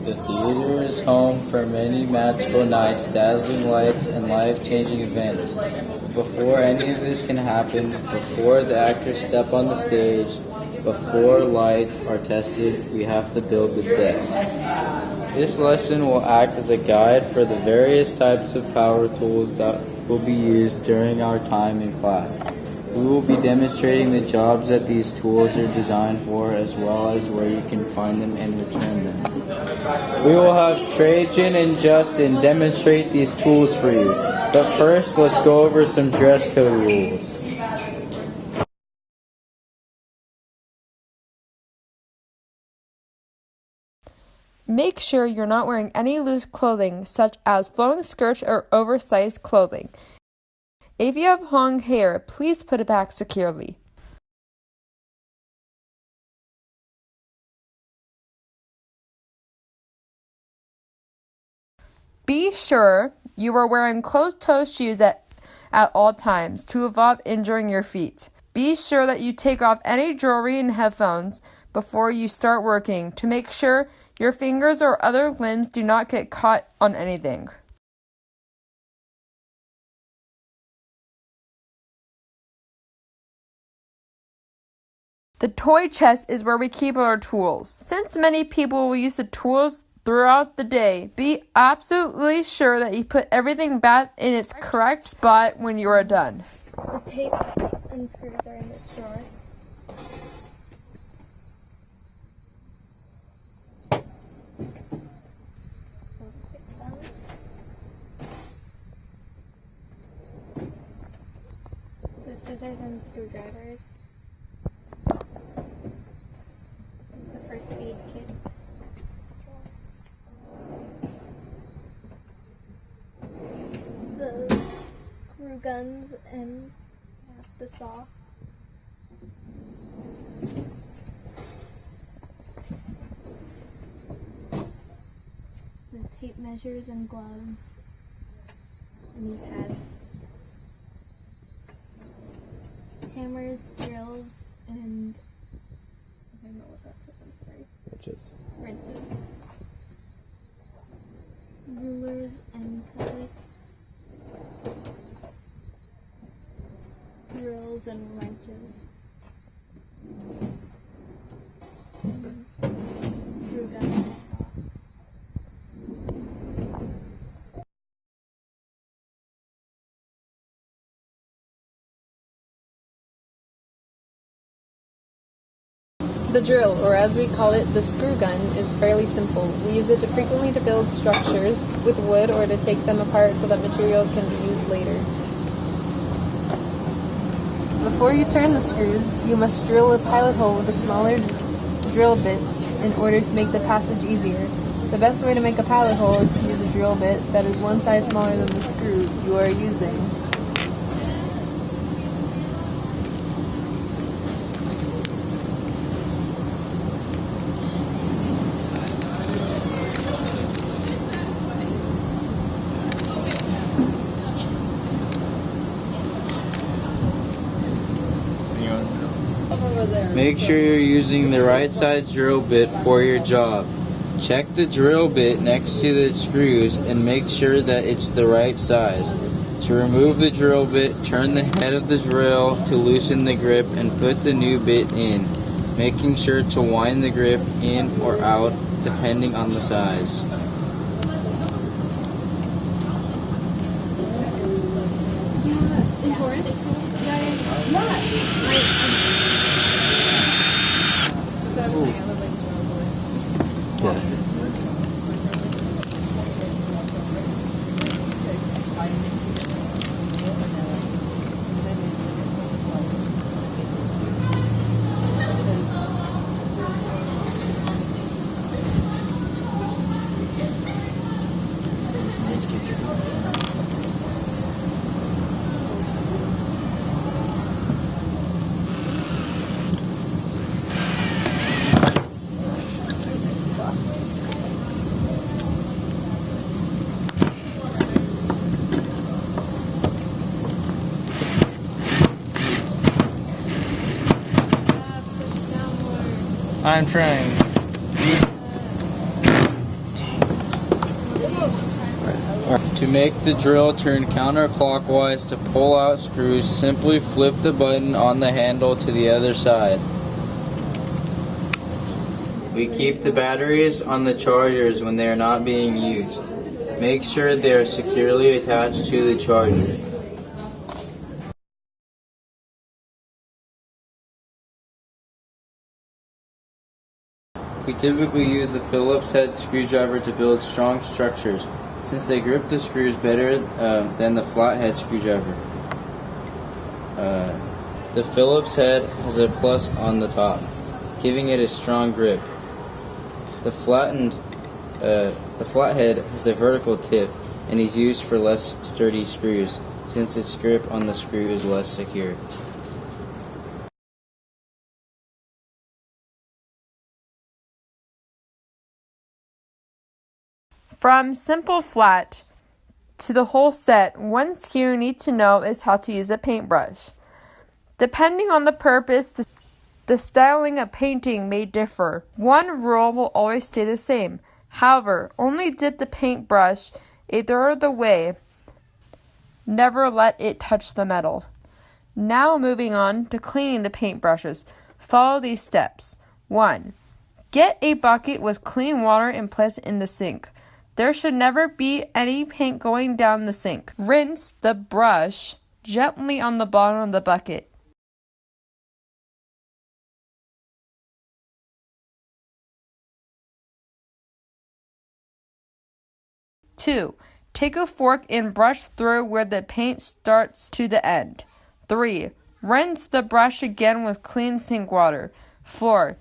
The theater is home for many magical nights, dazzling lights, and life-changing events. Before any of this can happen, before the actors step on the stage, before lights are tested, we have to build the set. This lesson will act as a guide for the various types of power tools that will be used during our time in class. We will be demonstrating the jobs that these tools are designed for, as well as where you can find them and return them. We will have Trajan and Justin demonstrate these tools for you. But first, let's go over some dress code rules. Make sure you're not wearing any loose clothing, such as flowing skirts or oversized clothing. If you have long hair, please put it back securely. Be sure you are wearing closed-toe shoes at all times to avoid injuring your feet. Be sure that you take off any jewelry and headphones before you start working to make sure your fingers or other limbs do not get caught on anything. The toy chest is where we keep our tools. Since many people will use the tools throughout the day, be absolutely sure that you put everything back in its correct spot when you are done. The tape and screws are in this drawer. The scissors and screwdrivers. This is the first aid kit. The screw guns and the saw. The tape measures and gloves. And knee pads. Hammers, drills, and I don't know what that says, I'm sorry. Wrenches. Rulers and pellets. Drills and wrenches. Screw gun and saw. The drill, or as we call it, the screw gun, is fairly simple. We use it frequently to build structures with wood or to take them apart so that materials can be used later. Before you turn the screws, you must drill a pilot hole with a smaller drill bit in order to make the passage easier. The best way to make a pilot hole is to use a drill bit that is one size smaller than the screw you are using. Make sure you're using the right size drill bit for your job. Check the drill bit next to the screws and make sure that it's the right size. To remove the drill bit, turn the head of the drill to loosen the grip and put the new bit in, making sure to wind the grip in or out depending on the size. I'm trying. To make the drill turn counterclockwise to pull out screws, simply flip the button on the handle to the other side. We keep the batteries on the chargers when they are not being used. Make sure they are securely attached to the charger. We typically use the Phillips head screwdriver to build strong structures, since they grip the screws better than the flathead screwdriver. The Phillips head has a plus on the top, giving it a strong grip. The flathead has a vertical tip and is used for less sturdy screws, since its grip on the screw is less secure. From simple flat to the whole set, one skill you need to know is how to use a paintbrush. Depending on the purpose, the styling of painting may differ. One rule will always stay the same. However, only dip the paintbrush a third of the way. Never let it touch the metal. Now moving on to cleaning the paintbrushes. Follow these steps. 1. Get a bucket with clean water and place it in the sink. There should never be any paint going down the sink. Rinse the brush gently on the bottom of the bucket. Two, take a fork and brush through where the paint starts to the end. 3. Rinse the brush again with clean sink water. 4.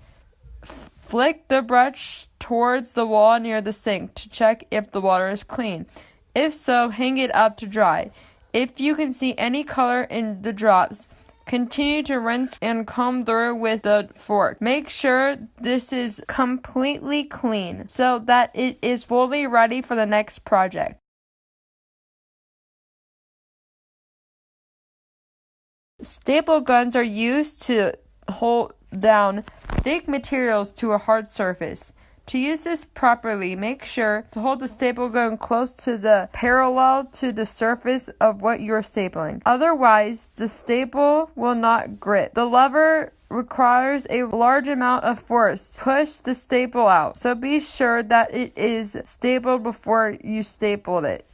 Flick the brush towards the wall near the sink to check if the water is clean. If so, hang it up to dry. If you can see any color in the drops, continue to rinse and comb through with the fork. Make sure this is completely clean so that it is fully ready for the next project. Staple guns are used to hold down thick materials to a hard surface. To use this properly, make sure to hold the staple gun close to the parallel to the surface of what you are stapling. Otherwise, the staple will not grip. The lever requires a large amount of force to push the staple out, so be sure that it is stapled before you stapled it.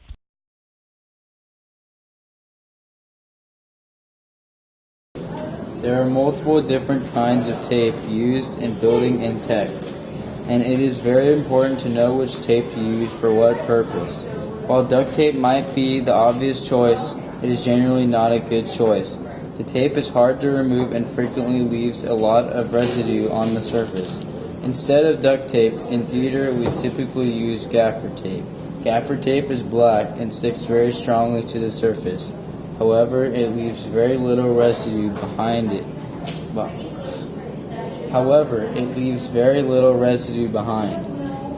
There are multiple different kinds of tape used in building and tech, and it is very important to know which tape to use for what purpose. While duct tape might be the obvious choice, it is generally not a good choice. The tape is hard to remove and frequently leaves a lot of residue on the surface. Instead of duct tape, in theater we typically use gaffer tape. Gaffer tape is black and sticks very strongly to the surface. However, it leaves very little residue behind.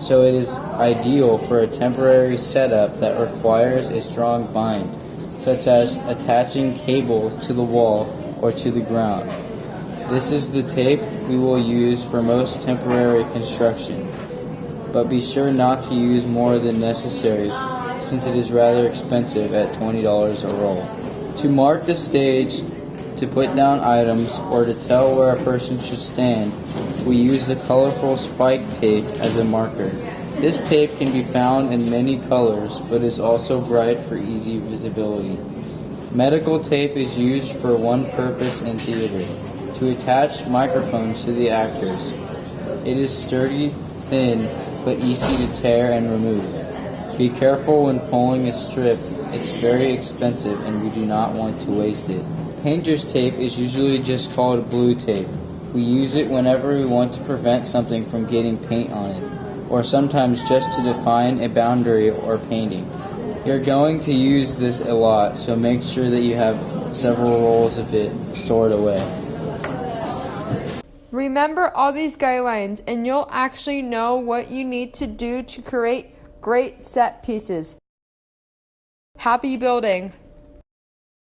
So it is ideal for a temporary setup that requires a strong bind, such as attaching cables to the wall or to the ground. This is the tape we will use for most temporary construction, but be sure not to use more than necessary since it is rather expensive at $20 a roll. To mark the stage, to put down items, or to tell where a person should stand, we use the colorful spike tape as a marker. This tape can be found in many colors, but is also bright for easy visibility. Medical tape is used for one purpose in theater, to attach microphones to the actors. It is sturdy, thin, but easy to tear and remove. Be careful when pulling a strip. It's very expensive and we do not want to waste it. Painter's tape is usually just called blue tape. We use it whenever we want to prevent something from getting paint on it, or sometimes just to define a boundary or painting. You're going to use this a lot, so make sure that you have several rolls of it stored away. Remember all these guidelines and you'll actually know what you need to do to create great set pieces. Happy building!